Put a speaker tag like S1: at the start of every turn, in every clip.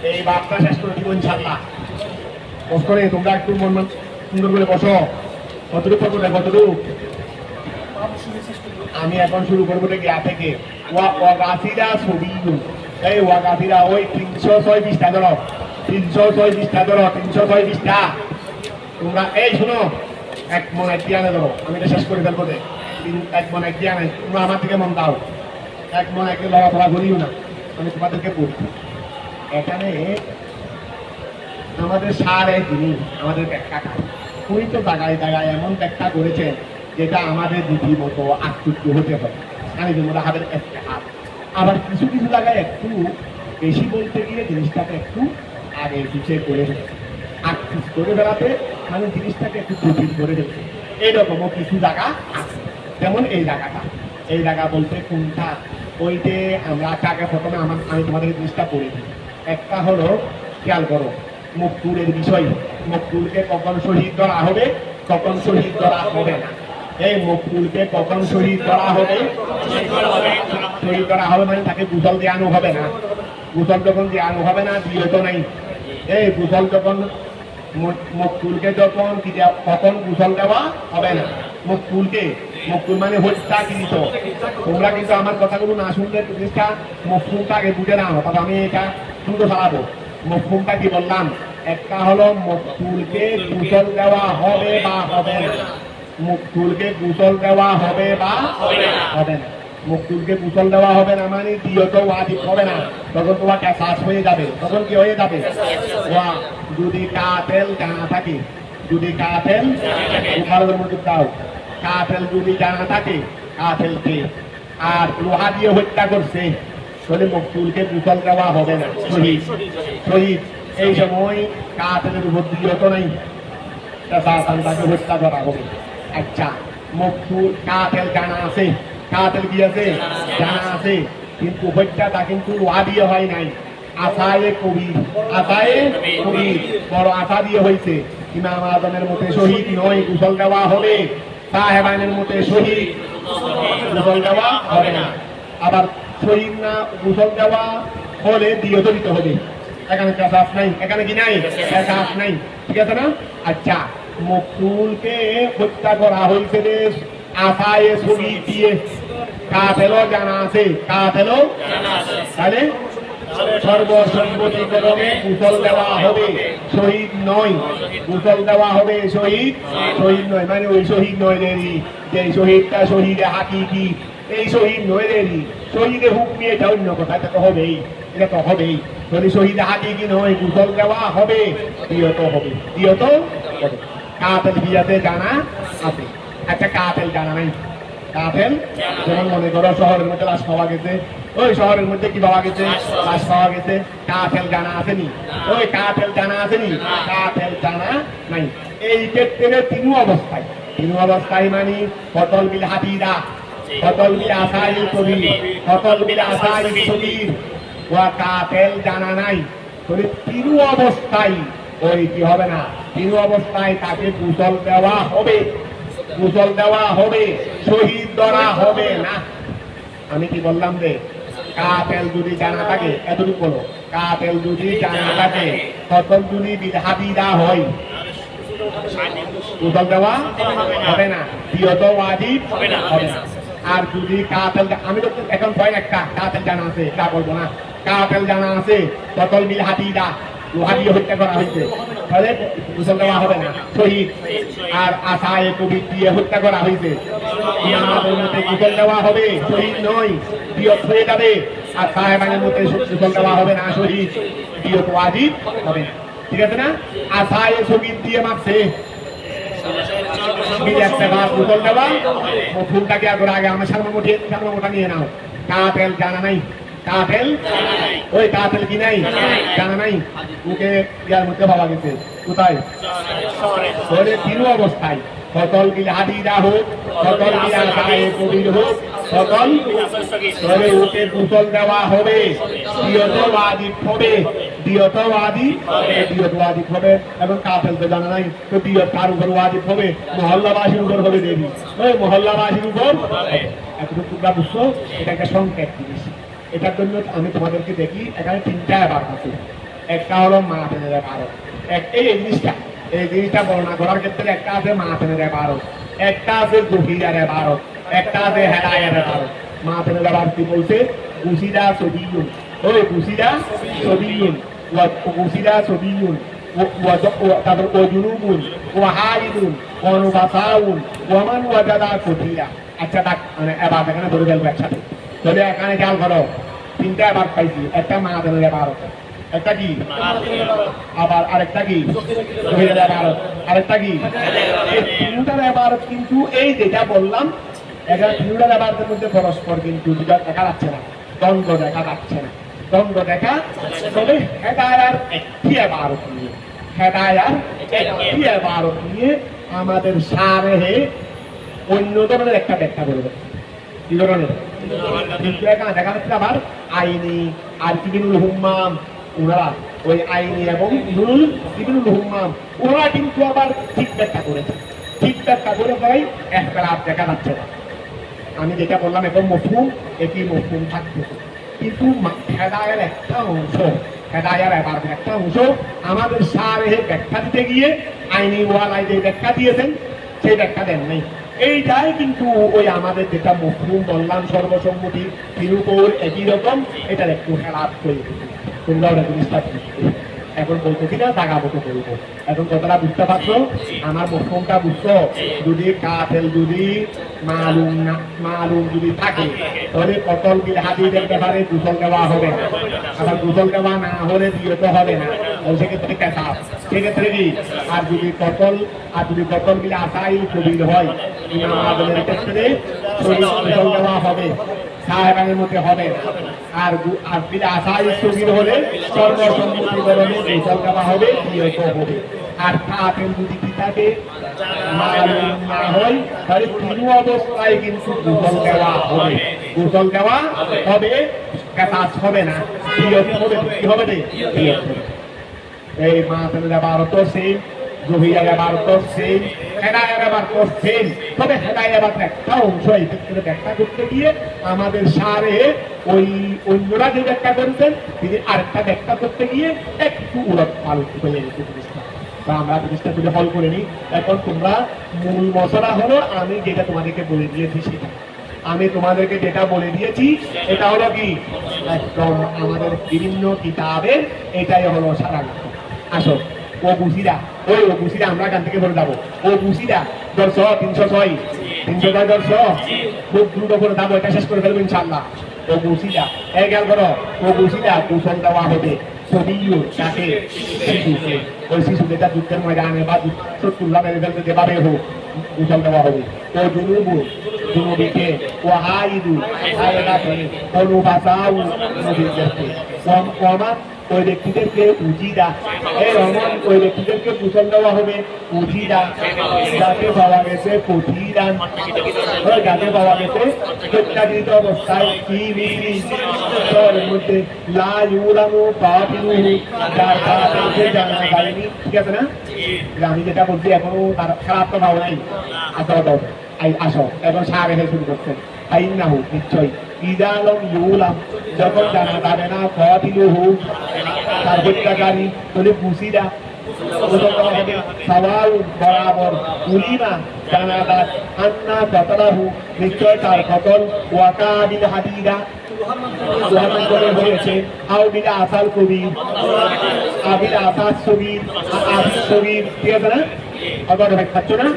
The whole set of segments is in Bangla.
S1: এই বাপটা শেষ করে দিব ইনশাআল্লাহ। কষ্ট করে তোমরা একটু মন সুন্দর করে বসো। কতটুকু কত কতটুকু আমি এখন শুরু করবো গিয়া থেকে ওয়াগাছিরা ছবি এই ওয়াগাছিরা ওই 306 পৃষ্ঠা ধরো 306 পৃষ্ঠা ধরো 306 পৃষ্ঠা তোমরা এই শোনো এক মন এক দিয়ে ধরো আমি এটা শেষ করে ফেলবো এক মন এক দিয়ে আনে তোমরা আমার থেকে মন দাও এক মন একে লড়াফড়া করিও না আমি তোমাদেরকে বলছি এখানে আমাদের সারে তিনি আমাদের ব্যাখ্যা উনি তো জায়গায় জায়গায় এমন ব্যাখ্যা করেছেন যেটা আমাদের রীতিমতো আকৃষ্ট হতে হবে আমি যেমন হাতের একটা হাত আবার কিছু কিছু জায়গায় একটু বেশি বলতে গিয়ে জিনিসটাকে একটু আগে পিছিয়ে করে ফেলছে আকৃষ্ট করে বেড়াতে মানে জিনিসটাকে একটু জটিল করে ফেলছে এইরকমও কিছু জায়গা আছে যেমন এই জায়গা বলতে কোনটা ওইতে আমরা আগে প্রথমে আমি তোমাদের জিনিসটা পড়ে দিই একটা হলো খেয়াল করো মকতুলের বিষয় মকতুলকে কখন শহীদ করা হবে কখন শহীদ করা হবে না এই মকতুলকে কখন শহীদ করা হবে শহীদ করা হবে মানে তাকে গুসল দেওয়ানো হবে না গুসল যখন দেওয়ানো হবে না দিয়ে তো নাই এই গুসল যখন মকতুলকে যখন কখন গুসল দেওয়া হবে না মকতুল মানে হত্যাকৃত তোমরা কিন্তু আমার কথাগুলো না শুনলে জিনিসটা মকতুলটা আগে বুঝে নাও তবে আমি এটা শুনতে চালাবো মকতুলটা কি বললাম একটা হলো মকতুলকে গুসল দেওয়া হবে বা হবে না মকতুলকে গুসল দেওয়া হবে বা হবে না মকতুলকে গুসল দেওয়া হবে না মানে দিয়ত ওয়াজিব হবে না তখন তোমার কেসাস হয়ে যাবে তখন কি হয়ে যাবে যদি কাতেল জানা থাকে যদি কাতেল উদাহরণের মধ্যে দাও কাতেল যদি জানা থাকে কাতেলকে আর লোহা দিয়ে হত্যা করছে তাহলে মকতুলকে গুসল দেওয়া হবে না শহীদ শহীদ এই সময় কাতেলের উপর দিয়ত নাই তাকে হত্যা করা হবে আচ্ছা মকতুল কাতেল জানা আছে কাতেল কি আছে জানা আছে কিন্তু হত্যাটা কিন্তু লোহা দিয়ে হয় নাই আশায়ে কবির বড় আশা দিয়ে হয়েছে ইমাম আজমের মতে শহীদ নয় গুসল দেওয়া হবে সাহেবানের মতে শহীদ গুসল দেওয়া হবে না আবার শহীদ না গুসল দেওয়া হলে দিয়ত দিতে হবে এখানে কেসাস নাই এখানে কি নাই কেসাস নাই ঠিক আছে না আচ্ছা মকতুলকে হত্যা করা হয়েছে আশায়ে শহীদ দিয়ে কাতেলও জানা আছে কাতেলও তাহলে সর্বসম্মতিক্রমে গুসল দেওয়া হবে শহীদ নয় গুসল দেওয়া হবে শহীদ নয় মানে ওই শহীদ নয় রে যে শহীদটা শহীদে হাকিকি এই শহীদ নয় রে শহীদে হুকমি এটা অন্য কথা এটা তো হবেই যদি শহীদে হাকিকি নয় গুসল দেওয়া হবে দিয়ত হবে কাতেল বিয়াতে জানা আছে আচ্ছা কাতেল জানা নাই কাতেল যেমন মনে করো শহরের মধ্যে লাশ পাওয়া গেছে ওই শহরের মধ্যে কি পাওয়া গেছে লাশ পাওয়া গেছে কাতেল জানা আসেনি ওই কাতেল জানা আসেনি কাতেল জানা নাই এই ক্ষেত্রে তিন অবস্থায় মানে ফতল বিল হাদিদা ফতল বিল আসাইল কবির ফতল বিল আসাইল কবির ওয়া কাতেল জানা নাই তাহলে তিন অবস্থায় ওই কি হবে না তিন অবস্থায় তাকে গুসল দেওয়া হবে শহীদ ধরা হবে না আমি কি বললাম রে কাতেল যদি জানা থাকে এতটুকু বলো কাতেল যদি জানা থাকে তখন যদি বিধাবিদা হয় গুসল দেওয়া হবে না দিয়ত ওয়াজিব হবে না আর যদি কাতেল আমি তো এখন ভয় একটা কাতেল জানা আছে তা বলবো না কাতেল জানা আছে তখন বিধাবিদা লোহা দিয়ে হত্যা করা হয়েছে তাহলে গুসল দেওয়া হবে না শহীদ আর আশায়ে কবির দিয়ে হত্যা করা হয়েছে ইমামের মধ্যে গুসল দেওয়া হবে শহীদ নয় দিয়ত হয়ে যাবে আর সাহেবানের মধ্যে গুসল দেওয়া হবে না শহীদ দিয়ত ওয়াজিব হবে না ঠিক আছে না আশায়ে শহীদ দিয়ে মারছে একটা বার গুসল দেওয়া ফুলটাকে আগে আমার সামনে মোটা নিয়ে নাও কাতেল জানা নাই কাতেল ওই কাতেল কি নাই জানা নাই ওকে ইয়ার মধ্যে পাওয়া গেছে কোথায় তিন অবস্থায় সকল বিল হাদিদা হোক সকল বিল আশায়ে কবির হোক সকল ওকে গুসল দেওয়া হবে দিয়ত ওয়াজিব হবে এবং কাতেল তো জানা নাই তো দিয়ত কার উপর ওয়াজিব হবে মহল্লাবাসীর উপর হবে দেবী ওই মহল্লাবাসীর উপর এতটুকু তোমরা বুঝছো এটা একটা সংকেত জিনিস এটার জন্য আমি তোমাদেরকে দেখি এখানে তিনটা ভাগ আছে একটা হলো মাহাতেনের এবারত। এই জিনিসটা বর্ণনা করার ক্ষেত্রে একটা আছে মাহাতেনের এবারত, একটা আছে জহিরার এবারত, একটা আছে হেদায়ের এবারত। মাহাতেনের এবারত কি বলছে? গুসিদা সবিয়ুন, ওই গুসিদা সবিয়ুন, গুসিদা সবিয়ুন, তারপর ওজুনুবুন, ওয়াহাইদুন, ওয়ানুবাসাউন, ওয়ামান ওয়াজাদা কঠিরা। আচ্ছা তাক মানে এবার এখানে ধরে ফেলবো একসাথে। তাহলে এখানে খেয়াল করো, তিনটা এবার পাইছি। একটা মাহাতেনের এবারত, একটা কি আবার আরেকটা কি জহিরের এবারত, আরেকটা কি এই তিনটার এবারত। কিন্তু এই যেটা বললাম এখানে তিনটার এবারতের মধ্যে পরস্পর কিন্তু দুটা দেখা যাচ্ছে না, দ্বন্দ্ব দেখা যাচ্ছে না, দ্বন্দ্ব দেখা। তবে হেদায়ার একটি এবারত নিয়ে, হেদায়ার একটি এবারত নিয়ে আমাদের সারেহে অন্য ধরনের একটা ব্যাখ্যা করবে। কি ধরনের? কিন্তু এখানে দেখা যাচ্ছে আবার আইনি আর ইবনুল হুম্মাম, ওনারা ওই আইনি এবং ইবনুল হুম্মাম ওরা কিন্তু আবার ঠিক ব্যাখ্যা করেছে। ঠিক ব্যাখ্যা করে ভাই ইখতিলাফ দেখা যাচ্ছে না। আমি যেটা বললাম এখন মফহুম, এটি মফহুম থাকতেছে। কিন্তু হেদায়ের একটা অংশ, হেদায়ার এবার একটা অংশ আমাদের সারেহে ব্যাখ্যা দিতে গিয়ে আইনি ওয়ালায় যে ব্যাখ্যা দিয়েছেন সেই ব্যাখ্যা দেন নাই। এইটাই কিন্তু ওই আমাদের যেটা মফহুম বললাম সর্বসম্মতি তিরুপৌর একই রকম, এটার একটু খেলাপ করে তোমরা ওটা জিনিসটা এখন বলতো কিনা টাকা মতো বলবো। এখন কথাটা বুঝতে পারছো? আমার মফহুমটা বুঝছো? যদি কাফেল যদি মালুম যদি থাকে তাহলে কতল বিল হাদিদের ব্যাপারে গোসল দেওয়া হবে না, আবার গোসল দেওয়া না হলে বিয়ে তো হবে না, সেক্ষেত্রে কেতাব, সেক্ষেত্রে কি। আর যদি কতল বিল আসাইল কবির হয় ইমাম আজমের ক্ষেত্রে গোসল দেওয়া হবে, সাহেবানের মধ্যে হবে না। আর বিলে আসাইল কবির হলে সর্বসম্মতিকরণে গোসল দেওয়া হবে, বিয়ে তো হবে। আর কাফেল যদি পিতাকে মালুম না হয় তাহলে তিন অবস্থায় কিন্তু গোসল দেওয়া হবে, গোসল দেওয়া হবে, কাজ হবে না, বিয়ত হবে। কি হবে রে? বিয়ত হবে। এই মাহাতেনের এবারত সেম, জহিরের এবারত সেম, হেদায়ের এবারত সেম। তবে হেদায়ের এবারত একটা অংশ এই ক্ষেত্রে ব্যাখ্যা করতে গিয়ে আমাদের সারে ওই অন্যরা যে ব্যাখ্যা করেছেন তিনি আরেকটা ব্যাখ্যা করতে গিয়ে একটু উলট পালট হয়ে গেছে জিনিসটা। আমরা জিনিসটা যদি হল করে নিই। এখন তোমরা মূল মশলা হলো আমি যেটা তোমাদেরকে বলে দিয়েছি সেটা। আমি তোমাদেরকে যেটা বলে দিয়েছি এটা হলো কি একদম আমাদের বিভিন্ন কিতাবের এটাই হলো সারাংশ। আসো ও বুসিরা, ওই ও বুসিরা আমরা এখান থেকে বলে যাবো। ও বুসিরা 306 খুব দ্রুত করে যাবো, এটা শেষ করে ফেলবো ইনশাল্লাহ। ও বুসিরা এই গেল করো। ও বুসিরা গোসল দেওয়া হবে সবিয়ুন তাকে, শিশুকে, ওই শিশু যেটা যুদ্ধের ময়দানে বা শত্রুল্লাহ মেরে ফেলতে যেভাবে হোক গোসল দেওয়া হবে। ও জুনুবু জুনুবিকে, ও হাইদু হায়দাকে, ও নুবাসাউ নবীদেরকে, ওমান ওই ব্যক্তিদেরকে উজিদা, এই রমন ওই ব্যক্তিদেরকে গোসল দেওয়া হবে উজিদা, যাতে পাওয়া গেছে কঠিদান, যাতে পাওয়া গেছে প্রত্যাদিত অবস্থায় কি মিশ্রির মধ্যে লা ইউলামু বাতিনুহু, যার কাছে জানা যায়নি। ঠিক আছে না? আমি যেটা বলছি এখনো তার খারাপ তো ভাব নাই। আসো এখন সার এসে শুরু করছেন। আইনাহু নিশ্চয় ইদালম ইউলাম, যখন জানা যাবে না ফাতিলুহু তার হত্যাকারী, বলে বুসিরা সওয়াল বরাবর, উলিমা জানাদাত আন্না কতলাহু নিশ্চয় তার কতল, ওয়াকাবিল হাদিদা হয়েছে, আউবিল আসাল কবির, আবিল আসাস সবির, আবিল সবির। ঠিক আছে না? আবার খাচ্ছ না?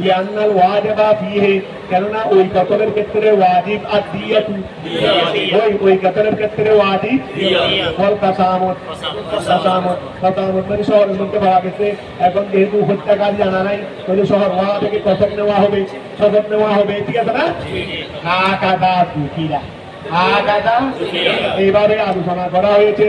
S1: ইয়ান্নাল ওয়াজিবা ফিহি, কেননা ওই কতলের ক্ষেত্রে ওয়াজিব আর দিয়াতু, ওই কতলের ক্ষেত্রে ওয়াজিব ওয়াল কাসামত, কাসামত মানে শহরের মধ্যে পাওয়া গেছে। এখন যেহেতু হত্যাকারী জানা নাই তাহলে শহর ওয়া থেকে কসম নেওয়া হবে, শপথ নেওয়া হবে। ঠিক আছে না? আকাদা দুকিরা, আকাদা এইভাবে আলোচনা করা হয়েছে।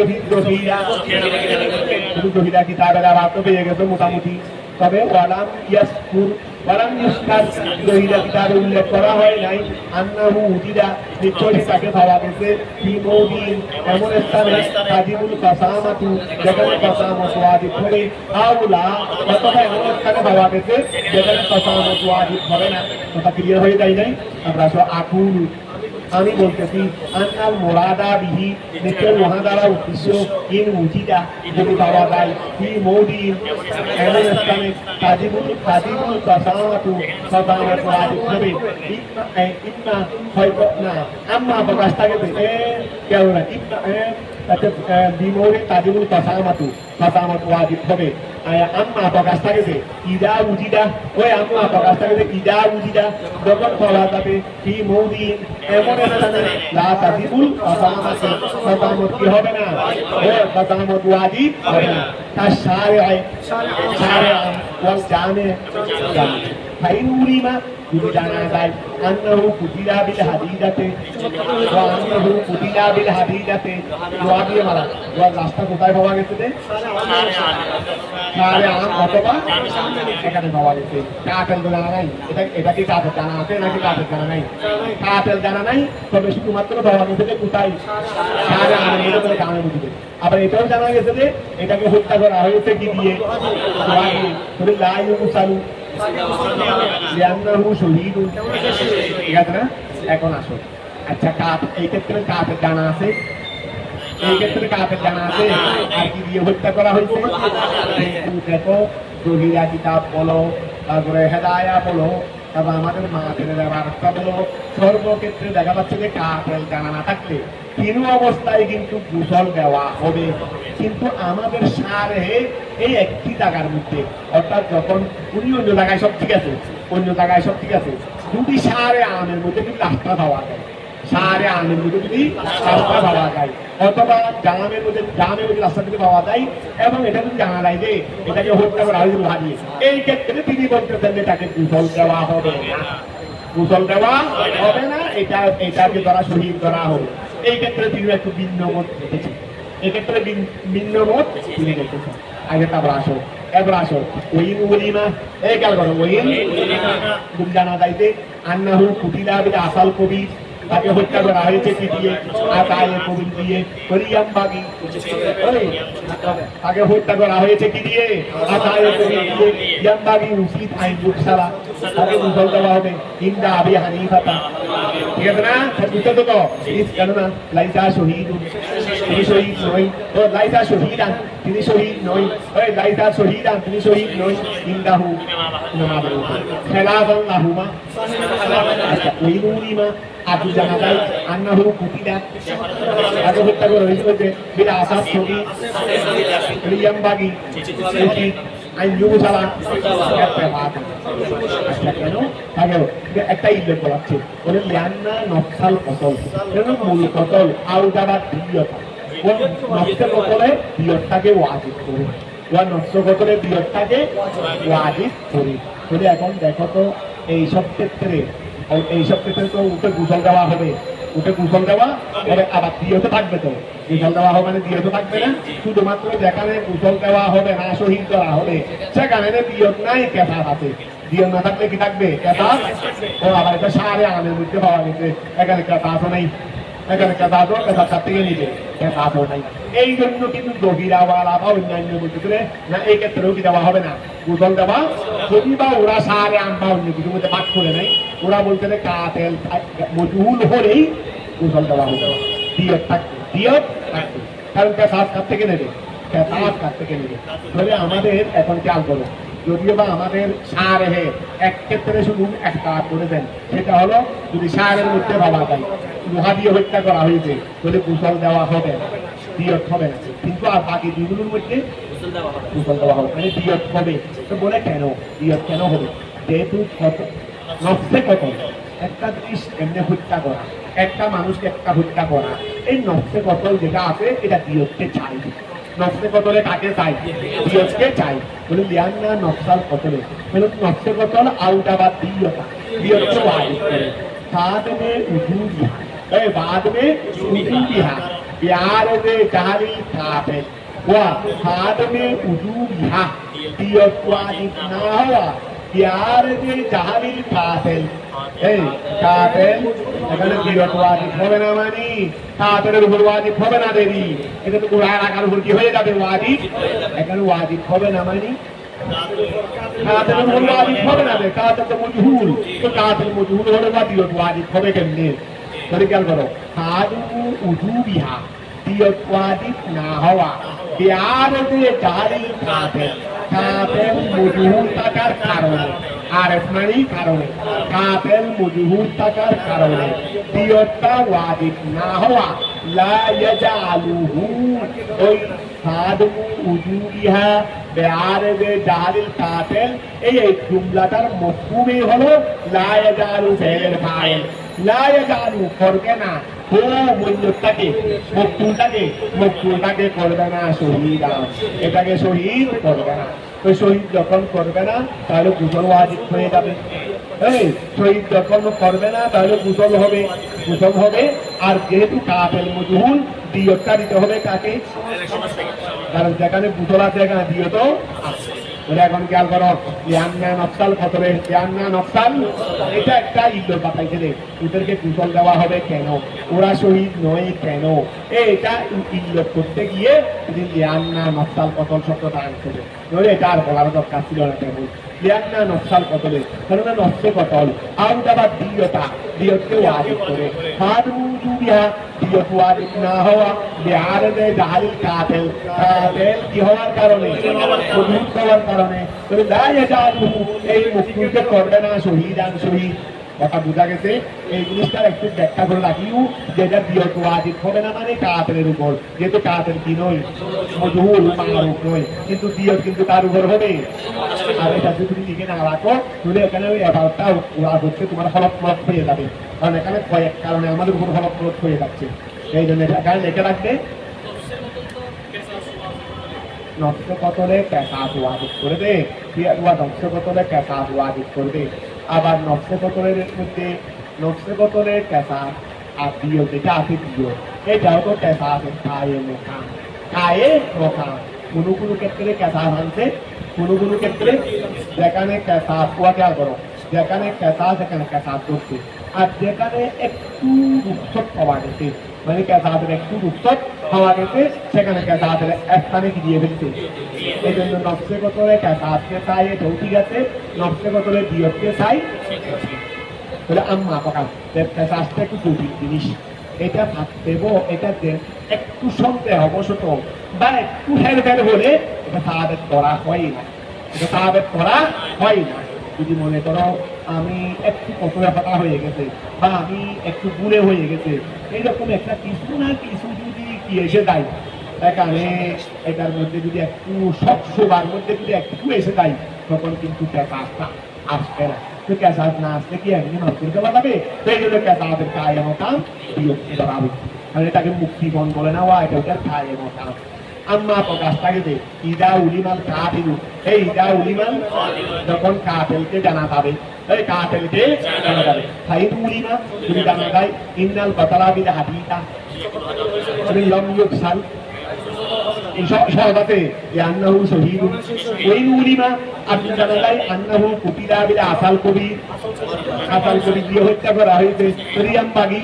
S1: জহিরা কিতাবের আবার পেয়ে গেছে মোটামুটি। তবে ওয়ালাম ইয়াসকুর, ওয়ালাম ইউসকার জহিরা কিতাবে উল্লেখ করা হয় নাই আন্নাহু উজিদা, নিশ্চয় তাকে পাওয়া গেছে ফি মওদিন, এমন স্থানে তাজিবুল কাসামাতু, যেখানে কাসামত ওয়াজিব হবে, আউলা অথবা এমন স্থানে পাওয়া গেছে যেখানে কাসামত ওয়াজিব হবে না। কথা ক্লিয়ার হয়ে যায় নাই? আমরা আকুল আমি বলতেছি আন্নাল মোরাদা বিহি নিশ্চয় মহা দ্বারা উদ্দেশ্য ইন উচিতা যদি পাওয়া যায় কি মৌদিন এমন স্থানে তাজিবুল তাসামাতু সাদামাতু আদিবে ইন্না হয়তো না আম্মা প্রকাশ থাকে কেউ না ইন্না বিমৌরে তাজিবুল তাসামাতু ওয়াজিব হবে আম্মা প্রকাশ থাকে যে ইদা উজিদা ওই আম্মা প্রকাশ থাকে যে ইদা উজিদা যখন পাওয়া যাবে কি মৌদিন এমন স্থানে লা তাজিবুল তাসামাতু কি হবে না তাসামাতু ওয়াজিব হবে না তার শারে ওয়াল জানে ফাইন উরিমা যদি জানা যায় আন্নাহু কুতিলা বিল হাদিদাতে ওয়া আন্নাহু কুতিলা বিল হাদিদাতে দোয়া দিয়ে মারা দোয়া রাস্তা কোথায় পাওয়া গেছে রে শারে আম অথবা এখানে পাওয়া গেছে কাফেল জানা নাই এটা কি কাফেল জানা আছে নাকি কাফেল জানা নাই কাফেল জানা নাই তবে শুধুমাত্র পাওয়া গেছে যে কোথায় শারে আম এর মধ্যে কানে বুঝবে আবার এটাও জানা গেছে যে এটাকে হত্যা করা হয়েছে কি দিয়ে দোয়া দিয়ে তবে লা ইউসালু লিআন্নাহু শহীদুন ঠিক আছে না এখন আসো আচ্ছা এই ক্ষেত্রে কাফের জানা আছে এই ক্ষেত্রে কাফের জানা আছে আর কি দিয়ে হত্যা করা হয়েছে দেখো জহিরা কিতাব বলো তারপরে হেদায়া বলো তারপর আমাদের মাদের বার্তা বলো সর্বক্ষেত্রে দেখা যাচ্ছে যে কাফের জানা না থাকলে তিন অবস্থায় কিন্তু গোসল দেওয়া হবে কিন্তু আমাদের সারে এই একটি জায়গার মধ্যে অর্থাৎ যখন উনি অন্য জায়গায় সব ঠিক আছে অন্য জায়গায় সব ঠিক আছে যদি সারে আমের মধ্যে কিন্তু রাস্তা পাওয়া যায় সারে আমের মধ্যে যদি রাস্তা পাওয়া যায় অথবা জামের মধ্যে রাস্তা যদি পাওয়া যায় এবং এটা যদি জানা যায় যে এটাকে হত্যা করা হয়েছিল ভাবিয়ে এই ক্ষেত্রে তিনি বলতেছেন যে তাকে গোসল দেওয়া হবে না গোসল দেওয়া হবে না এটাকে দ্বারা শহীদ করা হবে এই ক্ষেত্রে তিনি একটু ভিন্ন মত রেখেছেন এক্ষেত্রে ভিন্ন মত তিনি রেখেছেন আগে তারপর আসো ওইন উলিমা এই খেয়াল করো ওইন জানা যাইতে আন্নাহু কুতিলা বিল আসাল কবি তাকে হত্যা করা হয়েছে কি দিয়ে আকায়ে কবির দিয়ে করিয়াম বাগি তাকে হত্যা করা হয়েছে কি দিয়ে আকায়ে কবির দিয়ে ইয়াম বাগি উচিত আইন রূপসালা তাকে গোসল দেওয়া হবে ইন্দা আবি হানিফাতা ঠিক আছে না বুঝতে তো কেন না লাইসা শহীদ তিনি শহীদ নয় ও লাইসা শহীদান তিনি শহীদ নয় ওই লাইসা শহীদান তিনি শহীদ নয় ইন্দাহু খেলাফান লাহুমা আচ্ছা ওই নুরিমা আপনি জানা যায় আন্নাহু কুতিলা তাকে হত্যা করা হয়েছে বিলা আসাদ ছবি রিয়াম বাগি উচিত আইন যুবশালা কেন থাকে একটা ইল্লেখ বলাচ্ছে বলে লিয়ান্না নকশাল কতল মূল কতল আউটাবার বিয়তা ও নকশা কতলে বিয়তটাকে ওয়াজিব করে ও নকশা কতলে বিয়তটাকে ওয়াজিব করে বলে এখন দেখো তো এইসব ক্ষেত্রে তো উঠে গোসল দেওয়া হবে আবার দিয়েও তো থাকবে তো গোসল দেওয়া হবে মানে দিয়েও তো থাকবে না শুধুমাত্র যেখানে গোসল দেওয়া হবে না শহীদ করা হবে সেখানে দিয়ত নাই কেসার আছে দিয়ত না থাকলে কি থাকবে কেসার ও আবার এটা সারে আমের মধ্যে পাওয়া গেছে এখানে কেসারও নাই এখানে কেসারও কেসার থেকে নিবে কেসারও নাই এই জন্য কিন্তু জহিরাওয়ালা বা অন্যান্য মধ্যে না এই ক্ষেত্রেও কি দেওয়া হবে না গোসল দেওয়া যদি বা ওরা সারে আম বা অন্য কিছুর মধ্যে ভাগ করে নেয় ওরা বলতে কাতেল মজুল হলেই গোসল দেওয়া হবে দিয়ত থাকবে কারণ কেসার কাছ থেকে নেবে তাহলে আমাদের এখন খেয়াল করো যদিও বা আমাদের সারে এক ক্ষেত্রে শুধু একটা করে দেন সেটা হলো যদি সারের মধ্যে ভাবা যায় লোহা দিয়ে হত্যা করা হয়েছে তাহলে গোসল দেওয়া হবে না দিয়ত হবে না কিন্তু আর বাকি দুগুলোর মধ্যে গোসল দেওয়া হবে মানে দিয়ত হবে তো বলে দিয়ত কেন হবে যেহেতু নফসে কত একটা জিনিস এমনি হত্যা করা একটা মানুষকে একটা হত্যা করা এই নফসে কতল যেটা আছে এটা দিয়তকে চাই নফসে কতলে কাকে চাই দিয়তকে চাই বলে লিয়ান্না নফসাল কতলে মানে নফসে কতল আউটাবাদ দিয়তকে ওয়াজিব করে बाद में उजूबिहा बाद में उजूबिहा प्यार में जारी काफे हुआ बाद में उजूबिहा दियत वाजिब ना हुआ प्यार में जारी काफिल কাফেল এখানে দিয়ত ওয়াজিব হবে না মানে কাফেরের উপর ওয়াজিব হবে না দেরি এটা তো কুরআন আকার উপর কি হয়ে যাবে ওয়াজিব এখানে ওয়াজিব হবে না মানে কাফেরের উপর ওয়াজিব হবে না কাফের তো মজহুল তো কাফের মজহুল হলে বা দিয়ত ওয়াজিব হবে কেমনে ধরে খেয়াল করো হাদু উজু বিহা দিয়ত ওয়াজিব না হওয়া বিআরদে জারিল কাফের কাফের মজহুর থাকার কারণে আরেফ মানে কারণে কাফের মজহুর থাকার কারণে দিয়তটা ওয়াজিব না হওয়া লা ইয়াজালুহু ওই হাদু উজু বিহা বিআরদে জারিল কাফের এই জুমলাটার মফহুমই হলো লা ইয়াজালু ফেল ফাইল লা ইয়াজালু করবে না ও মূল্যটাকে মকতুলটাকে করবে না শহীদ এটাকে শহীদ করবে না ওই শহীদ যখন করবে না তাহলে গুসল ওয়াজিব হয়ে যাবে এই শহীদ যখন করবে না তাহলে গুসল হবে আর যেহেতু কাফের মজহুল দিয়তটা দিতে হবে কাকে কারণ যেখানে গুসল আছে এখানে দিয়ত আছে এখন খেয়াল করো লিয়ান্না নফসাল কতরে লিয়ান্না নফসাল এটা একটা ইল্লত বাতাইছে রে ওদেরকে কুশল দেওয়া হবে কেন ওরা শহীদ নয় কেন এটা ইল্লত করতে গিয়ে লিয়ান্না নফসাল কতল শব্দটা আনছে নইলে এটা আর বলার দরকার ছিল না কেমন লিয়ান্না নফসাল কতলে কেননা নফসে কতল আউদাবা দিয়তকে ওয়াজিব করে হাদু জুবিহা দিয়ত ওয়াজিব না হওয়া বিআরদে জাহালিল কাফেল কি হওয়ার কারণে মজহুদ হওয়ার কারণে তবে লা ইয়াজালুহু এই মুফতিকে করবে না শহীদ কথা বোঝা গেছে এই জিনিসটার একটু ব্যাখ্যা করে রাখিও যেটা দিয়ত ওয়াজিব হবে না মানে কাফেরের উপর যেহেতু কাফের কি নয় মজহুল মারুফ নয় কিন্তু দিয়ত কিন্তু তার উপর হবে আর এটা যদি তুমি লিখে না রাখো তাহলে এখানে ওই এবারটা ওরা হচ্ছে তোমার ফলপ্রদ হয়ে যাবে কারণ এখানে কয়েক কারণে আমাদের উপর ফলপ্রদ হয়ে যাচ্ছে এই জন্য এখানে লিখে রাখবে নষ্ট কতলে কেসাস ওয়াজিব করবে নষ্ট কতলে কেসাস ওয়াজিব করবে আবার নষ্ট কতলের মধ্যে নষ্ট কতলে কেসাস আর দিও যেটা আছে দিও এটাও তো কেসাস কায়ে মোকাম কোনো ক্ষেত্রে কেসাস আনছে কোনো ক্ষেত্রে যেখানে কেসাস ওয়া খেয়াল করো যেখানে কেসাস সেখানে কেসাস করছে আর যেখানে একটু রুখসত পাওয়া গেছে মানে কেসাসের একটু রুখসত পাওয়া গেছে সেখানে কেসাসের স্থানে দিয়ে ফেলছে এই জন্য নফসে কতলে কেসাসকে চাই এটাও ঠিক আছে নফসে কতলে দিয়তকে চাই বলে আম্মা পাকা কেসাসটা একটু জটিল জিনিস এটা ভাবতেব এটা একটু সন্দেহ অবশত বা একটু হেরফের হলে এটা সাহাবেত করা হয় না যদি মনে করো আমি একটু কতটা ফাঁকা হয়ে গেছে বা আমি একটু দূরে হয়ে গেছে এইরকম একটা কিছু না কিছু যদি কি এসে যায় এখানে এটার মধ্যে যদি একটু সব শোবার মধ্যে যদি একটু এসে যায় তখন কিন্তু ক্যাসাসটা আসবে না তো ক্যাসাস না আসলে কি এমনি মাল করে দেওয়া যাবে সেই জন্য ক্যাসাসের কায় মতাম বিরক্তি করা হবে কারণ এটাকে মুক্তিগণ বলে না ওয়া এটা ওটার কায় মতাম আম্মা প্রকাশটা গেছে ইদা উলিমাল কাফিরু এই ইদা উলিমাল যখন কাফেলকে জানা যাবে এই কাফেলকে জানা যাবে ফাইদ উলিমা যদি জানা যায় ইন্নাল বাতালা বিল হাদিতা তুমি লম ইউকসাল এই সহজতে যে আন্নাহু শহীদুন ওই উলিমা আপনি জানা যায় আন্নাহু কুতিলা বিল আসাল কবি দিয়ে হত্যা করা হয়েছে রিয়াম বাগি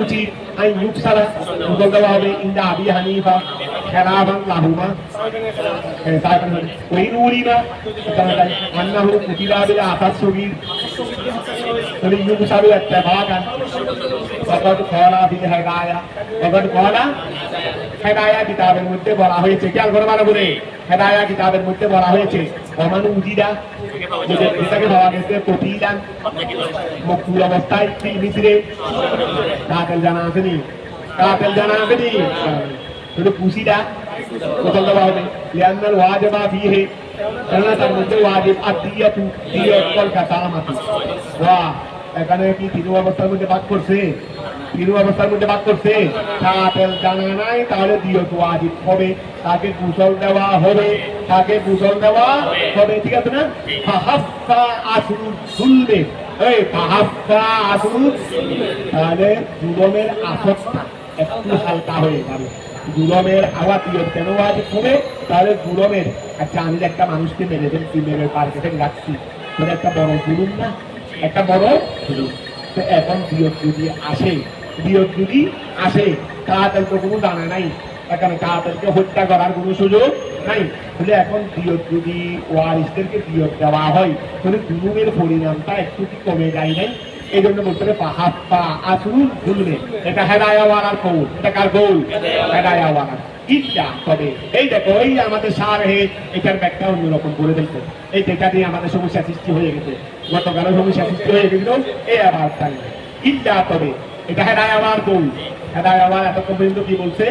S1: উচিত আই ইউকসালা বল দেওয়া হবে ইন্দা আবি হানিফা খেলাবান লাহুমা ওই উলিমা জানা যায় আন্নাহু কুতিলা বিল আসাল কবি ইউকসালু ইত্তেফাকান وقد قال في হেদায়া কিতাবের মধ্যে বলা হয়েছে খেয়াল করে ভালো করে হেদায়া কিতাবের মধ্যে বলা হয়েছে অমান উজিদা যেটাকে পাওয়া গেছে কতিলান মকতুল অবস্থায় মিশরে কাতেল জানা আসেনি শুধু কুশিটা কোথাও দেওয়া হবে লিয়ান্নাল ওয়াজিবা ফিহি কেননা তার মধ্যে ওয়াজিব আদিয়াতু দিয়াত ওয়াল কাসামাতু ওয়া এখানে কি তিন অবস্থার মধ্যে ভাগ করছে কাতেল জানা নাই তাহলে দিয়ত ওয়াজিব হবে তাকে গোসল দেওয়া হবে ঠিক আছে না ফাহাফা আসরু যুলমে এই ফাহাফা আসরু তাহলে জুলমের আসরটা একটু হালকা হয়ে যাবে জুলমের আওয়াজ কেন ওয়াজিব হবে তাহলে জুলমের আচ্ছা আমি একটা মানুষকে মেরে ফেলছি মেরে পার্কে থেকে রাখছি একটা বড় জুলুম না একটা বড় জুলুম তো এখন দিয়ত যদি আসে কাতেল তো কোনো জানা নাই এখানে কাতেলকে হত্যা করার কোনো সুযোগ নাই তাহলে এখন দিয়ত যদি ওয়ারিসদেরকে দিয়ত দেওয়া হয় তাহলে জুলুমের পরিণামটা একটু কি কমে যায় নাই এই জন্য বলতে হবে পাহাপ্পা আসুল জুলমে, এটা হেদায়াওয়ালার কৌল, এটা কার কৌল? হেদায়াওয়ালার। ইল্লা তবে এই দেখো এই আমাদের সারহে এটার ব্যাখ্যা অন্যরকম করে দিচ্ছে, এই যেটা দিয়ে আমাদের সমস্যা সৃষ্টি হয়ে গেছে, গতকাল সমস্যা সৃষ্টি হয়ে গেছিল, এই আবার তাই ইল্লা তবে এটা হেদায়াওয়ালার কৌল। হেদায়াওয়ালা এতক্ষণ পর্যন্ত কি বলছে?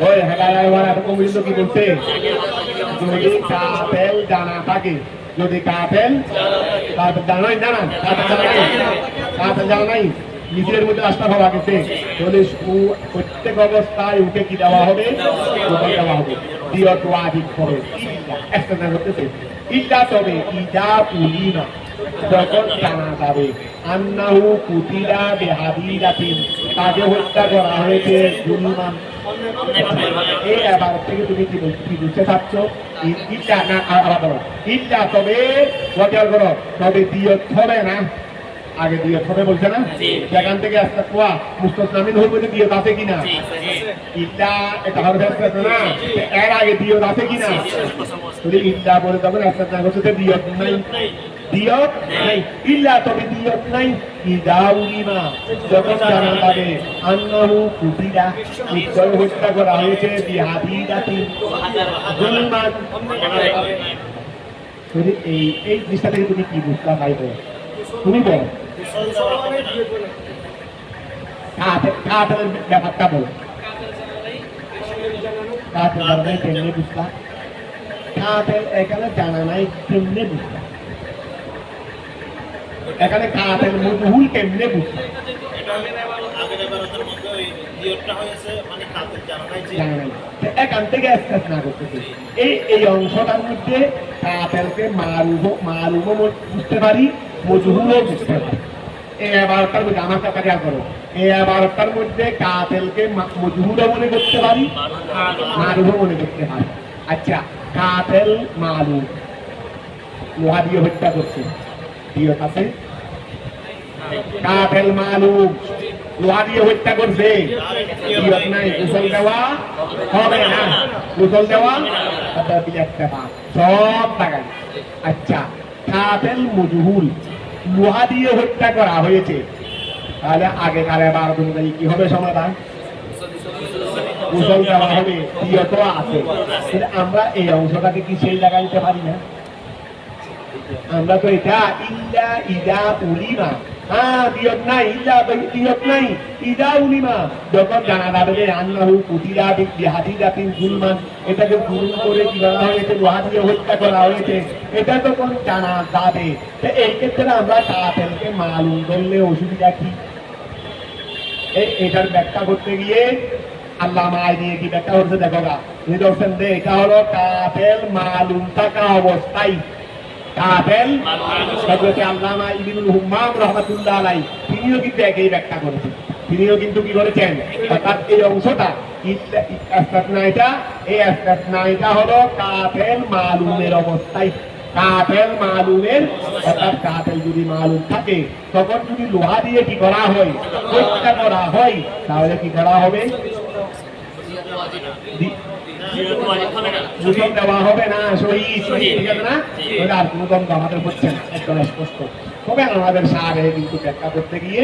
S1: ওই হেদায়াওয়ালা এতক্ষণ পর্যন্ত কি বলছে? যদি কাফেল জানা থাকে, যদি কাফেল জানাই না, কাফেল জানা নাই, নিজের মধ্যে রাস্তা ভাবা গেছে, তাহলে প্রত্যেক অবস্থায় উঠে কি দেওয়া হবে? দেওয়া হবে, দিয়ত ওয়াজিব হবে। একটা করতেছে ইল্লা তবে ইজা পুলিনা, যখন জানা যাবে আন্নাহু কুতিলা বিহাদিরাতিন, তাকে হত্যা করা হয়েছে জুলমান। এই আবার থেকে তুমি কি বুঝতে চাচ্ছ? ইল্লা না আবার বলো ইল্লা তবে ওয়াজার করো, তবে দিয়ত হবে না। আগে দিয়ত হবে বলছে না, সেখান থেকে আস্তে কোয়া মুস্তাসনামিন হল বলে দিয়ত আছে কিনা? ইল্লা এটা হবে না, এর আগে দিয়ত আছে কিনা? যদি ইল্লা বলে তখন আস্তে না করতে দিয়ত নাই, দিয়ত নাই। ইল্লা তবে দিয়ত নাই ইদা উলিমা, যখন জানা যাবে আন্নাহু কুতিলা, নিশ্চয় হত্যা করা হয়েছে বিহাদিরাতিন জুলমান। এই জিনিসটা থেকে তুমি কি বুঝতে পাইবে? তুমি বলো কাফেরের ব্যাপারটা বলো, কাফের জানা নাই কেমনে বুঝলা? কাফের এখানে জানা নাই কেমনে বুঝলা? এখানে কাফের মজহুল কেমনে বুঝলা? এখান থেকে না করতেছে এই অংশটার মধ্যে কাফেরকে মারুফও বুঝতে পারি, মজহুলও বুঝতে পারি। এই আবারটার মধ্যে আমার কথা খেয়াল করো, এই আবারটার মধ্যে কাফেরকে মজহুলও মনে করতে পারি, মারুফও মনে করতে পারি। আচ্ছা, কাফের মারুফ লোহা দিয়ে হত্যা করছে, দিয়ত আছে? কাফের মারুফ লোহা দিয়ে হত্যা করছে, দিয়ত নাই, গোসল দেওয়া হবে না, গোসল দেওয়া একটা সব টাকায়। আচ্ছা, কাফের মজহুল লোহা দিয়ে হত্যা করা হয়েছে, তাহলে আগে কালে বার অনুযায়ী কি হবে সমাধান? গোসল দেওয়া হবে, দিয়ত আছে। আমরা এই অংশটাকে কি সেই জায়গায় নিতে পারি না? আমরা তো এটা ইল্লা ইদা উলিমা, দিয়ত নাই, ইল্লা দিয়ত নাই ইদা উলিমা, যখন জানা যাবে যে আন্নাহু কুতিলা বিহাদিরাতিন জুলমান, এটাকে জুলুম করে কি করা হয়েছে, লোহা দিয়ে হত্যা করা হয়েছে, এটা তখন জানা যাবে। এই ক্ষেত্রে আমরা কাফেরকে মালুম করলে অসুবিধা কি? এটার ব্যাখ্যা করতে গিয়ে আল্লাহ মায় দিয়ে কি ব্যাখ্যা করছে দেখো গা, নিদর্শন দে, এটা হলো কাফের মালুম থাকা অবস্থায়, কাফের আল্লামা ইবনুল হুম্মাম রাহমাতুল্লাহ আলাইহি তিনিও কিন্তু একই ব্যাখ্যা করেছেন, তিনিও কিন্তু কি করেছেন, অর্থাৎ এই অংশটা এটা হলো কাফের মালুমের অবস্থায়, কাফের মালুমের, অর্থাৎ কাফের যদি মালুম থাকে তখন যদি লোহা দিয়ে কি করা হয়, হত্যা করা হয়, তাহলে কি করা হবে? গোসল দেওয়া হবে না, শহীদ ঠিক আছে না? আর কোনো দ্বন্দ্ব আমাদের হচ্ছে না, একদম স্পষ্ট। তবে আমাদের সারে কিন্তু ব্যাখ্যা করতে গিয়ে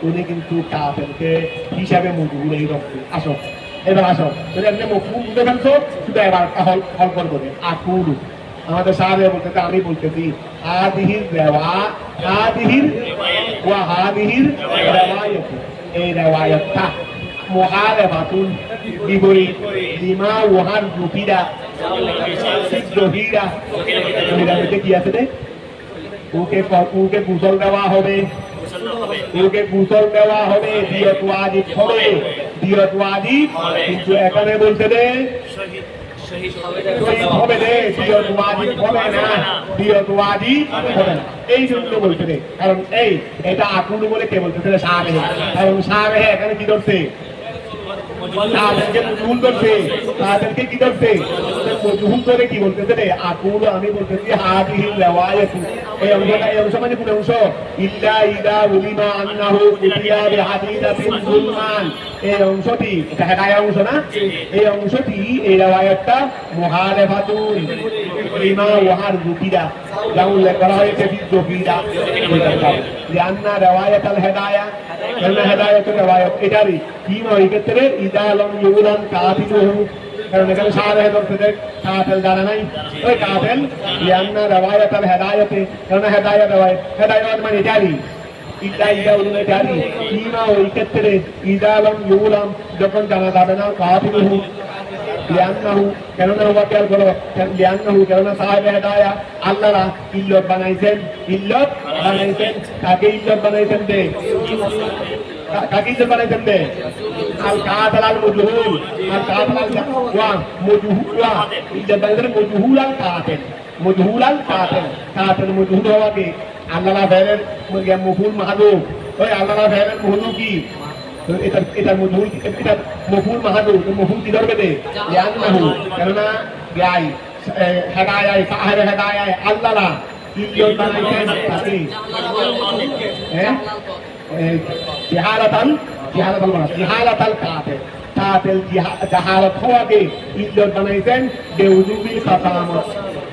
S1: উনি কিন্তু কাফেরকে হিসাবে মজহুর এই রকম। আসো এবার আসো, যদি আপনি মফহুম বুঝে ফেলছো, শুধু এবার হল করবো আকুলু। আমাদের সারে বলতেছে, আমি বলতেছি হাদিহির রেওয়া, হাদিহির ওয়া হাদিহির রেওয়ায়াত, এই রেওয়ায়াতটা মুখালেফাতুন বিপরীত লিমা ওয়াহার রুফিদা সিদ্ধহীরা, মধ্যে কি আছে রে? ওকে গোসল দেওয়া হবে, ওকে গোসল দেওয়া হবে, দিয়ত ওয়াজিব হবে, দিয়ত ওয়াজিব, কিন্তু এখানে বলতে দে হবে রে, দিয়ত ওয়াজিব হবে না, দিয়ত ওয়াজিব হবে না, এই জন্য বলতে দে। কারণ এটা আকুল বলে কে বলতেছে? সাহেব। কারণ সাহেব এখানে কি করছে? তাদেরকে মজহুল করছে, তাদেরকে কি করছে? মজহুল করে কি বলতেছে রে? আকুল আমি বলতেছি হাদিহির রিওয়ায়াতু, এই অংশটা, এই অংশ মানে কোন অংশ? ইল্লা ইদা উলিমা আন্নাহু কুতিয়া বিহাদিরাতিন জুলমান, এই অংশটি, এটা হেদায়া অংশ না? এই অংশটি, এই রিওয়ায়াতটা মুখালেফাতুন লিমা ওয়াহার রুফিদা, যা উল্লেখ করা হয়েছে ফি জুফিদা। লিআন্না রিওয়ায়াতুল হিদায়া কারণ হিদায়াতুল রিওয়ায়াত এটারই কি নয় এই ক্ষেত্রে ইদালম ইউলান কাতিলুহু কারণ এখানে শাহেদ অর্থে কাতিল জানা নাই ওই কাতিল লিআন্না রিওয়ায়াতুল হিদায়াতে কারণ হিদায়াত রিওয়ায়াত মানে এটারই ইদা উলুনে জারি কি না ওই ক্ষেত্রে ইদালম ইউলাম যখন জানা যাবে না কাতিলুহু লিআন্নাহু কেননা ওয়া কেয়াল করো লিআন্নাহু কেননা সাহেব হিদায়া আল্লাহরা ইল্লত বানাইছেন কাকে ইল্লত বানাইছেন দে কাকে ইল্লত বানাইছেন দে আল কাতাল আল মুজহুল ওয়া মুজহুলা ইল্লত বানাইছেন মুজহুল আল কাতিল মুজহুল হওয়া কি আল্লাহরা ফেরের মফুল মাহদুফ ওই আল্লাহরা ফেরের মফুল কি এটা মফুল এটা মফুল মাহদুফ মফুল কি ধরবে দে লিআন্নাহু কেননা গাই হেদায়ায় সাহেব হেদায়ায় আল্লাহরা ইল্লত বানাইছেন তাকে জিহালাতাল কাতিল জাহালত হওয়াকে ইল্লত বানাইছেন বেউজুবিল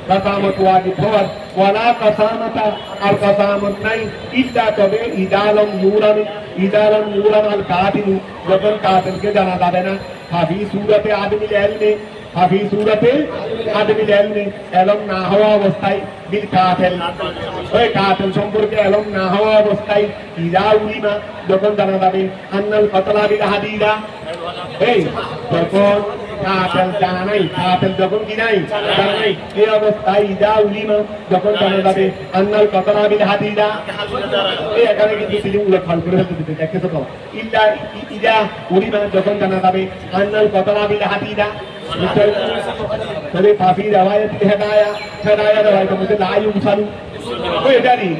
S1: কাসামত ওয়াজিব হওয়ার ওয়ালা কাসামাতা আর কাসামত নাই ইল্লা তবে ইদালম ইউরান আল কাতিল যখন কাতিলকে জানা যাবে না হাফি সূরাতে আদমিল ইলমে এলম না হওয়া অবস্থায় বিল কাতিল ওই কাতিল সম্পর্কে এলম না হওয়া অবস্থায় ইদা উলিমা যখন জানা যাবে আন্নাল কতলা বিল হাদিদা এই যখন কাতিল জানা নাই কাতিল যখন কি নাই জানা নাই এই অবস্থায় ইদা উলিমা যখন জানা যাবে আন্নাল কতলা বিল হাদিদা এই এখানে কিন্তু তিনি উল্লেখ করে ফেলতে দেখেছো তো ইদা উলিমা যখন জানা যাবে আন্নাল কতলা বিল হাদিদা তবে ফাফি রিওয়ায়াত হিদায়া রিওয়ায়াতের মধ্যে লা ইউসালু ওই এটারই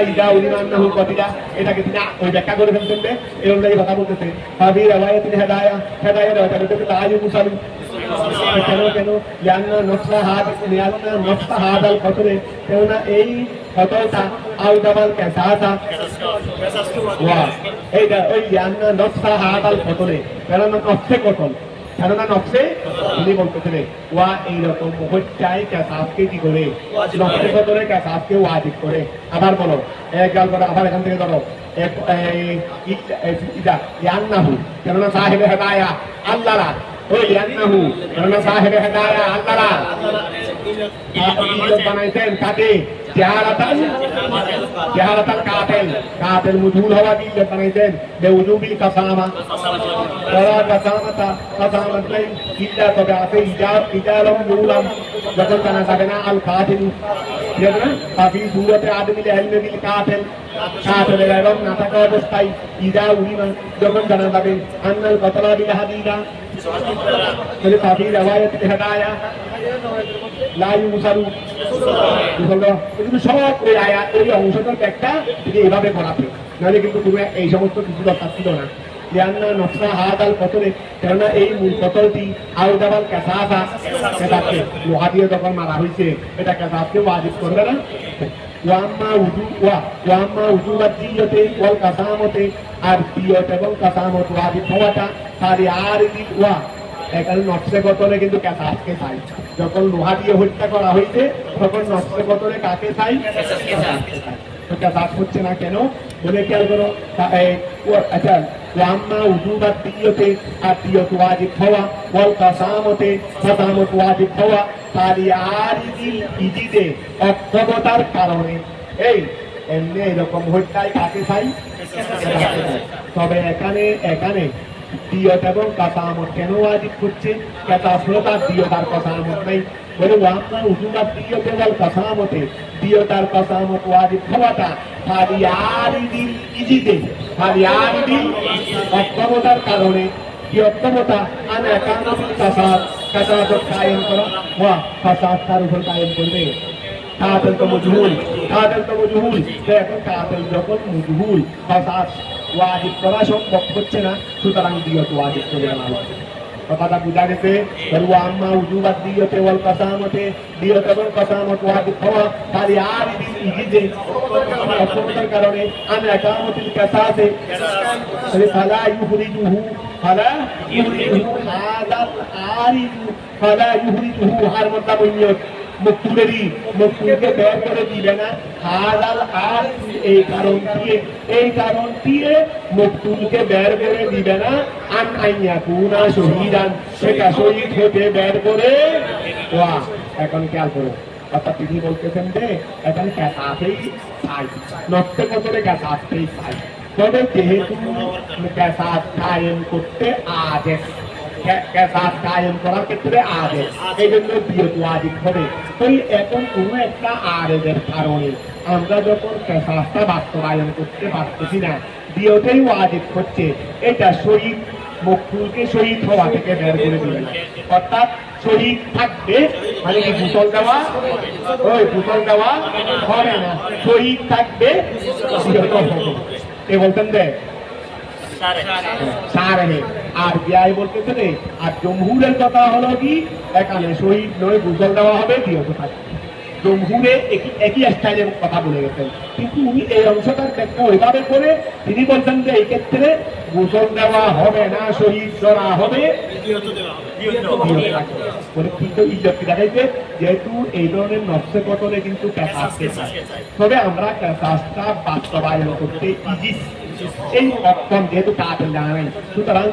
S1: ইদা উলিমা আন্নাহু কতিলা এটাকে তিনি ওই ব্যাখ্যা করে ফেলতেন এই অনুযায়ী কথা বলতেছে ফাফি রিওয়ায়াত হিদায়া রিওয়ায়াতের মধ্যে লা ইউসালু কেন লিআন্না নফসা হাদাল কতরে কেননা এই কতটা আউদাবাল কাসাসা ওয়া এইটা ওই লিআন্না নফসা হাদাল কতরে কেননা নফসে তিনি বলতেছিলেন ওয়া এইরকম হচ্ছাই কাসাসকে কি করে নফসে কতরে কাসাসকে ওয়াজিব করে আবার বলো এক গাল করে আবার এখান থেকে ধরো লিআন্নাহু কেননা সাহেব হিদায়া আল্লাহরা ওই লিআন্নাহু কেননা সাহেব হিদায়া আল্লাহরা ইল্লত বানাইছেন কাকে জাহালাতাল কাতিল মুজহুল হওয়া কি ইল্লত বানাইছেন বেউজুবিল কাসামত নাই ইল্লা তবে আছে ইদালম ইউলাম যখন জানা যাবে না আল কাতিল ফাফি সূরাতে আদমিল ইলমে বিল কাতিলের এলম না থাকা অবস্থায় ইদা উলিমা যখন জানা যাবে আন্নাল কতলা বিল হাদিদা তাহলে ফাফি রিওয়ায়াত হিদায়া লা ইউসালু কিন্তু সব ওই আয়াত ওই অংশটার ব্যাখ্যা যদি এভাবে করাবে নাহলে কিন্তু তুমি এই সমস্ত কিছু দরকার ছিল না লিআন্না নফসা হাদাল কতরে কেননা এই মূল কতলটি আউদাবাল কাসাসা সেটাকে লোহা দিয়ে যখন মারা হয়েছে এটা কাসাসকে ওয়াজিব করবে না ওয়াম্মা উজুবাত দিয়তে ওয়াল কাসামতে আর দিয়ত এবং কাসামত ওয়াজিব হওয়াটা তারি আর ওয়া এখানে নকশে কতলে কিন্তু কাসাসকে চাই যখন লোহা দিয়ে হত্যা করা হয়েছে তখন নকশে কতলে কাকে চাই কাসাস হচ্ছে না কেন বলে খেয়াল করো আচ্ছা ওয়াম্মা উজুবাত দিয়তে আর দিয়ত ওয়াজিব হওয়া ওয়াল কাসামতে কাসামত ওয়াজিব হওয়া তারি আর ইজিদে অক্ষমতার কারণে এই এমনি এরকম হত্যায় কাকে চাই তবে এখানে দিয়ত এবং কাসামত কেন ওয়াজিব করছে কাসাসরতার দিয়ত আর কাসামত নাই বলে ওয়াম্মা উজুবাত দিয়তে ওয়াল কাসামতে দিয়ত আর কাসামত ওয়াজিব হওয়াটা ফারিয়ারিদিল ইজিদে ফারিয়ারিদিল অক্ষমতার কারণে কি অক্ষমতা আনা কানাবিল কাসাস কায়েম করা ওয়া ফাসাদ তার উপর কায়েম করবে কাতিল তো মজহুল এখন কাতিল যখন মজহুল ফাসাদ ওয়াজিব করা সম্ভব হচ্ছে না সুতরাং দিয়ত ওয়াজিব করে না কথাটা বুঝা গেছে ওয়াম্মা উজুবাত দিয়তে ওয়াল কাসামতে দিয়ত এবং কাসামত ওয়াজিব হওয়া খালি আর ইজিদে অক্ষমতার কারণে আনা কামাতিল কাসাসে ফালা ইউখরিজুহু হাদাল আরিদু ফালা ইউখরিজুহু হার মতলব নিয়ত মকতুলকে বের করে দিবে না হালাল আর এই কারণ দিয়ে মকতুলকে বের করে দিবে না আন আইয়া কুনা শহীদান সেটা শহীদ হতে বের করে ওয়া এখন খেয়াল করো অর্থাৎ তিনি বলতেছেন যে এখন ক্যাসাতেই চাই নষ্ট কতরে ক্যাসাতেই চাই তবে যেহেতু ক্যাসাত কায়েম করতে আদেশ ক্যাসাত কায়েম করার ক্ষেত্রে আদেশ এই জন্য বিয়ত ওয়াজিব হবে তো এখন কোনো একটা আদেশের কারণে আমরা যখন ক্যাসাতটা বাস্তবায়ন করতে পারতেছি না বিয়তেই ওয়াজিব হচ্ছে এটা শহীদ মকতুলকে শহীদ হওয়া থেকে বের করে দিবে না অর্থাৎ শহীদ থাকবে মানে কি গোসল দেওয়া হবে না শহীদ থাকবে কে বলতেন দে সারে আর বিয়াই বলতেছে আর জমহুরের কথা হলো কি এখানে শহীদ নয় গোসল দেওয়া হবে বিয়ত থাকবে জমহুরে একই স্টাইলের কথা বলে গেছেন কিন্তু উনি এই অংশটার ব্যাখ্যা ওইভাবে করে তিনি বলছেন যে এই ক্ষেত্রে গোসল দেওয়া হবে না শহীদ ধরা হবে কিন্তু ইজ্জত দেখাইতে যেহেতু এই ধরনের নকশে কতলে কিন্তু তবে আমরা ক্যাসাসটা বাস্তবায়ন করতে ইজি এই অক্ষম যেহেতু তাদের জানা নাই সুতরাং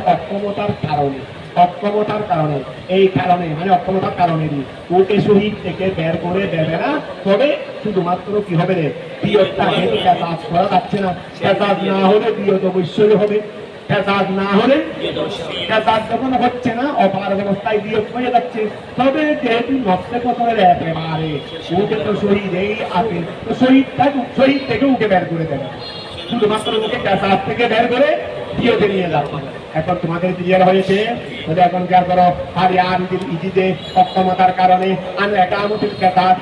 S1: অক্ষমতার কারণে এই কারণে মানে অক্ষমতার কারণে ওকে শহীদ থেকে বের করে দেবে না তবে শুধুমাত্র কি হবে রে বিয়তটা যেহেতু ক্যাসাস করা যাচ্ছে না ক্যাসাস না হলে বিয়ত অবশ্যই হবে ক্যাসাস না হলে ক্যাসাস যখন হচ্ছে না অপার ব্যবস্থায় বিয়োগ হয়ে যাচ্ছে তবে যেহেতু নকশে কতলের একেবারে ওকে তো শহীদেই আছে তো শহীদ থেকে ওকে বের করে দেবে শুধুমাত্র ওকে ক্যাসাস থেকে বের করে বিয়োগে নিয়ে যাবে এখন তোমাদের ক্লিয়ার হয়েছে এখন খেয়াল করো হারি আর ইজিতে অক্ষমতার কারণে আমি একামতির ক্যাসাস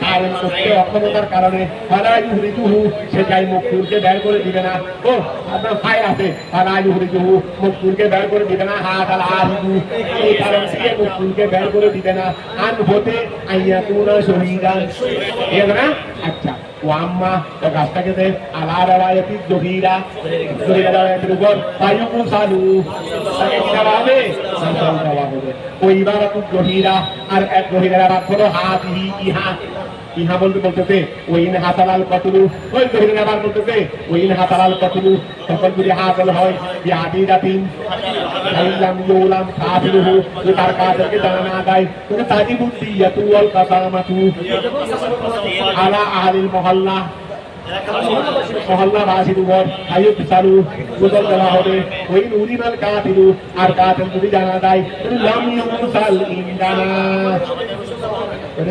S1: কায়েম করতে অক্ষমতার কারণে হারাই হুরিজুহু সে যাই মকতুলকে বের করে দিবে না ও আপনার ভাই আছে হারাই হুরিজুহু মকতুলকে বের করে দিবে না হাত আল আজিজু এই কারণ থেকে মকতুলকে বের করে দিবে না আন হতে আইয়া কুনা শহীদান ঠিক আছে না আচ্ছা ওয়াম্মা তো গাছটাকে দে আলা রাওয়ায়াতি জহিরা রাওয়ায়াতের উপর বায়ুকুল সালু তাকে কি দেওয়া হবে দেওয়া হবে ওই ইবারাতু জহিরা আর এক জহিরা রাত হলো হাতি ইহা বলতেছে ওইন হাতালাল কতলু ওই জহিরা আবার বলতেছে ওইন হাতালাল কতলু তখন যদি হাতাল হয় বিআদি দাতিন আইলাম ইউলাম কাফিরুহু তার কাজকে জানা না দেয় তুমি তাজি বুদ্ধি ইয়াতুল কাসামাতু আলা আহলিল মহল্লা মহল্লাবাসীর উপর আয়ুব চালু গোসল দেওয়া হবে ওই উরিমাল কাতিলু আর কাতিল যদি জানা দেয় লাম ইউসাল ইনদানা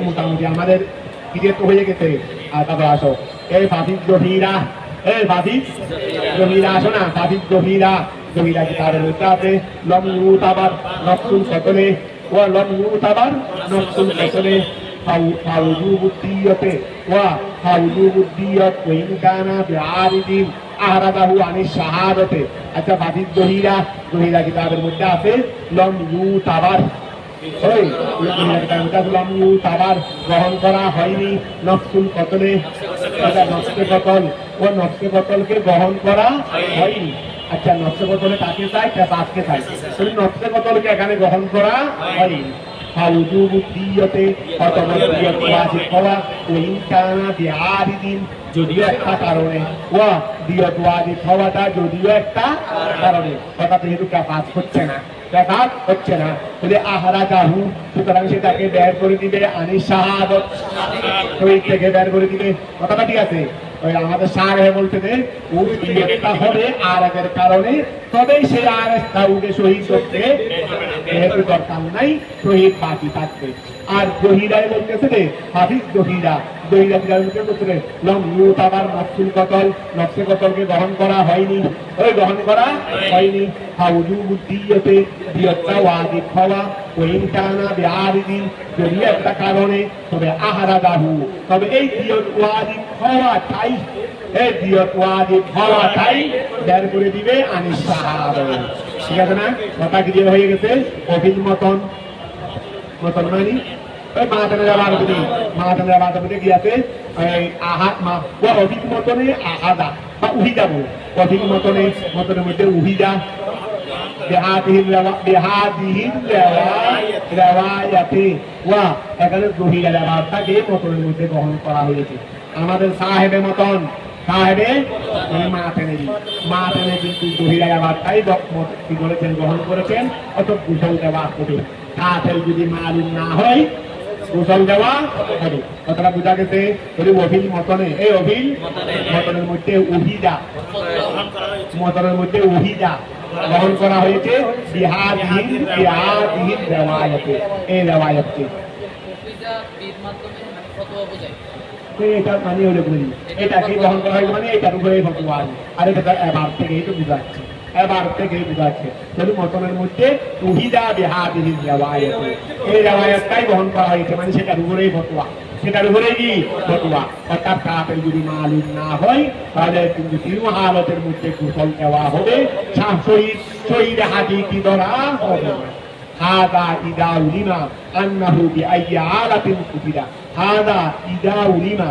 S1: মোটামুটি আমাদের ক্লিয়ার তো হয়ে গেছে আর তারপর আসো এই বাফিক জহিরা আসো না বাফিক জহিরা কিতাবের মধ্যে আছে লম ইউতাবার নকসুল কতলে ও লম ইউতাবার নকসুল কতলে فوجوب الدية وفوجوب الدية وإن كان بعارض أعرضه عن الشهادة আচ্ছা বাদিক জহিরা কিতাবের মধ্যে আছে লম ইউতাবার গ্রহণ করা হয়নি নকসুল কতলে নকশে কতলকে গ্রহণ করা হয়নি আচ্ছা নকশে কতলে তাকে চাই তাকে চাই নকশে কতলকে এখানে গ্রহণ করা হয়নি فوجوب الدية وتمدية واجب হওয়া وإن كان بعارض যদিও একটা কারণে দিয়ত ওয়াজিব হওয়াটা যদিও একটা কারণে অর্থাৎ যেহেতু কাজ হচ্ছে না বলে আহরাজাহু সুতরাং সেটাকে বের করে দিবে আনি শাহাদত শহীদ থেকে বের করে দিবে কথাটা ঠিক আছে ওই আমাদের সারে বলতে ওর বিয়েটা হবে আর আগের কারণে তবেই সে আর তাউকে শহীদ করতে যেহেতু দরকার নাই শহীদ বাকি থাকবে আর জহিরাই বলতেছে রে হাফিজ জহিরা লম ইউতাবার নকশে কতলকে গ্রহণ করা হয়নি ফাউজুবুদ দিয়তে দিয়তটা ওয়াজিব হওয়া ওইন কানা বিআরিদিন যদি একটা কারণে তবে আহরাদাহু তবে এই দিয়ত ওয়াজিব হওয়াটাই বের করে দিবে আনিস সাহাবা ঠিক আছে না কথা ক্লিয়ার হয়ে গেছে অভিল মতন মানে ওই মাতানের বাড়িতে গিয়াছে আহাদ মা ও অভিক মতনে আহাদা বা উহিদা বল অভিক মতনের মধ্যে উহিদা বিহাদিহি রিওয়ায়াতি ওয়া এখানে জহিরা রিওয়ায়াতটাকে মতনের মধ্যে গ্রহণ করা হয়েছে। আমাদের সাহেবের মতন সাহেবে মাতেনে কিন্তু জহিরা রিওয়ায়াতটাই কি করেছেন, গ্রহণ করেছেন। অত গোসল দেওয়া হবে, কাফের যদি মালুম না হয় গোসল দেওয়া হবে। কথাটা বোঝা গেছে? অভিল মতনে, এই অভিল মতনের মধ্যে উহিদা, মতনের মধ্যে উহিদা গ্রহণ করা হয়েছে বিহাদিহি রিওয়ায়াতে, এই রিওয়ায়াতকে। এটা মানে হলো বলি, এটাকে গ্রহণ করা হয় মানে এটার উপরে ফতোয়া, আর এটা এবার থেকেই তো বুঝাচ্ছে, এবার থেকেই বুঝাচ্ছে। যদি মতনের মধ্যে উহিদা বিহাদিহি রিওয়ায়াতে, এই রিওয়ায়াতটাই গ্রহণ করা হয়েছে মানে সেটার উপরেই ফতোয়া, সেটার উপরে কি ফতোয়া। অর্থাৎ কাফের যদি মালুম না হয় তাহলে কিন্তু তিন হালতের মধ্যে গোসল দেওয়া হবে, শহীদ হাদিকি ধরা হবে না। হাদা ইদা উলিমা আন্নাহু বিআইয়ি আলাতিন কুতিলা, হাদা ইদা উলিমা